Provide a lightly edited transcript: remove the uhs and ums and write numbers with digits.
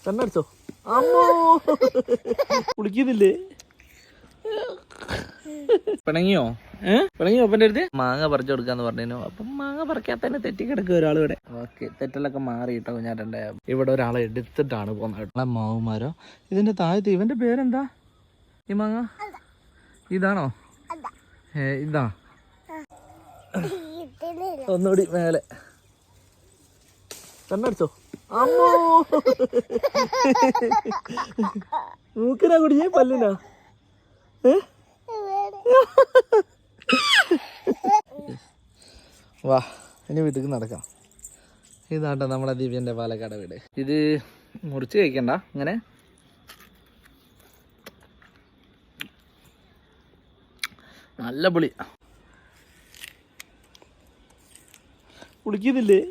കണ്ണടിച്ചോ? അമ്മോ കുളിക്കുന്നില്ലേ? പിണങ്ങിയോ? പിണങ്ങിയോ അപ്പൻ്റെ അടുത്ത്? മാങ്ങ പറിച്ചു കൊടുക്കാന്ന് പറഞ്ഞു. അപ്പം മാങ്ങ പറിക്കാത്തന്നെ തെറ്റിക്കിടക്കുക ഒരാൾ ഇവിടെ. ഓക്കെ, തെറ്റലൊക്കെ മാറി കേട്ടോ. ഞാൻ ഇവിടെ ഒരാളെ എടുത്തിട്ടാണ് പോകുന്നത്. മാവുമാരോ ഇതിന്റെ താഴത്ത്. ഇവന്റെ പേരെന്താ? ഈ മാങ്ങ ഇതാണോ? ഇതാ ഒന്നുകൂടി മേലെ. കണ്ണടിച്ചോ? അമ്മോ മൂക്കിനാ കുടിഞ്ഞേ പല്ലിനാ? വാ, ഇനി വീട്ടിലേക്ക് നടക്കാം. ഇതാട്ടോ നമ്മളെ ദിവ്യന്റെ പാലക്കാട് വീട്. ഇത് മുറിച്ച് കഴിക്കണ്ട, ഇങ്ങനെ നല്ല പുളി. കുളിക്കുന്നില്ലേ?